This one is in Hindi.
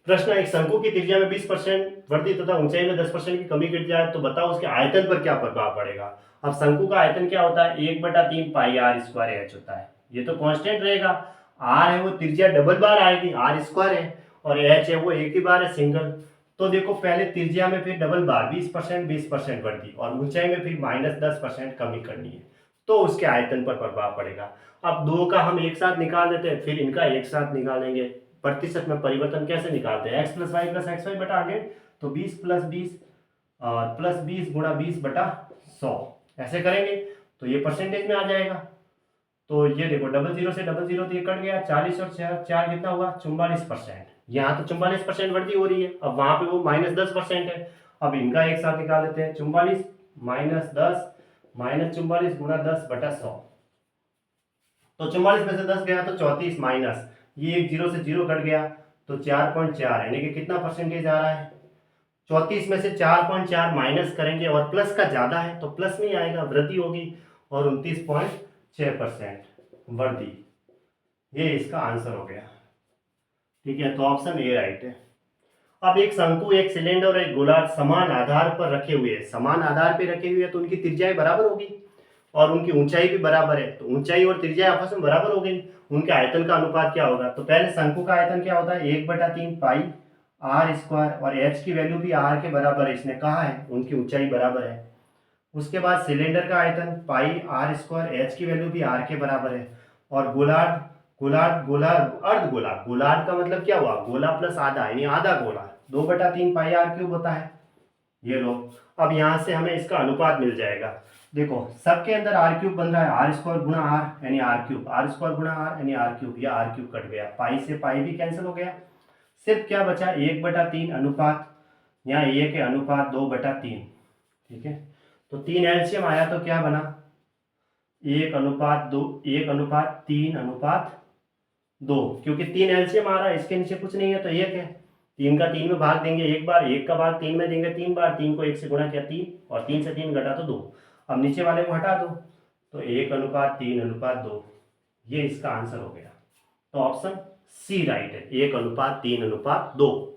प्रश्न, एक शंकु की त्रिज्या में 20% वृद्धि तथा ऊंचाई में 10% की कमी घट जाए तो बताओ उसके आयतन पर क्या प्रभाव पड़ेगा। अब शंकु का आयतन क्या होता है, 1/3 पाई आर स्क्वायर एच होता है। ये तो कांस्टेंट रहेगा। आर है वो त्रिज्या डबल बार आएगी, आर स्क्वायर है, और एच है वो एक ही बार है, सिंगल। तो देखो पहले त्रिज्या में फिर डबल बार 20% वृद्धि, और ऊंचाई में फिर -10% कमी करनी है, तो उसके आयतन पर प्रभाव पड़ेगा। अब दो का हम एक साथ निकाल देते हैं, फिर इनका एक साथ निकालेंगे। प्रतिशत में परिवर्तन कैसे निकालते हैं, x प्लस वाई बटा 100, तो 20 प्लस 20 और प्लस 20 गुणा 20 बटा 100, ऐसे करेंगे तो ये परसेंटेज में आ जाएगा। तो ये देखो डबल जीरो से डबल जीरो तो ये कट गया, 40 और 4 कितना हुआ, 44%। यहाँ तो 44% वृद्धि हो रही है, अब वहां पे वो -10% है। अब इनका एक साथ निकाल देते हैं, 44 -10 -44 गुणा 10 बटा 100, तो 44 में से 10 गया तो 34 माइनस, ये एक जीरो से जीरो कट गया, तो 4.4, यानी कि कितना परसेंटेज आ रहा है, 34 में से 4.4 माइनस करेंगे और प्लस का ज्यादा है तो प्लस में ही आएगा, वृद्धि होगी, और 29.6% वृद्धि, ये इसका आंसर हो गया। ठीक है, तो ऑप्शन ए राइट है। अब एक शंकु, एक सिलेंडर और एक गोलार्ध समान आधार पर रखे हुए हैं, समान आधार पे रखे हुए हैं तो उनकी त्रिज्याएं बराबर होगी और उनकी ऊंचाई भी बराबर है, तो ऊंचाई और त्रिज्या आपस में बराबर हो गई। उनके आयतन का अनुपात क्या होगा, तो पहले शंकु का आयतन क्या होता है, 1/3 पाई आर स्क्वायर, और एच की वैल्यू भी आर के बराबर है, इसने कहा है, उनकी ऊंचाई बराबर है। उसके बाद सिलेंडर का आयतन पाई आर स्क्वायर, एच की वैल्यू भी आर के बराबर है। और गोलार्ध, अर्ध गोलार्ध, गोलार्ध का मतलब क्या हुआ, गोला प्लस आधा, यानी आधा गोला, 2/3 पाई आर क्यूब होता है। ये लो, अब यहां से हमें इसका अनुपात मिल जाएगा। देखो सबके अंदर आर क्यूब बन रहा है, आर स्क्वायर गुणा आर यानी आर क्यूब, आर स्क्वायर गुणा आर यानी आर क्यूब, या आर क्यूब कट गया, पाई से पाई भी कैंसिल हो गया, सिर्फ क्या बचा, 1/3 अनुपात, यहाँ 1 है अनुपात 2/3। ठीक है, तो 3 एलसीएम आया तो क्या बना, 1:2, 1:3:2, क्योंकि 3 एलसीएम आ रहा है, इसके नीचे कुछ नहीं है तो 1 है, 3 का 3 में भाग देंगे एक बार, 1 का भाग 3 में देंगे 3 बार, 3 को 1 से गुणा किया 3, और 3 से 3 घटा तो 2। अब नीचे वाले को हटा दो, तो 1:3:2, ये इसका आंसर हो गया। तो ऑप्शन सी राइट है, 1:3:2।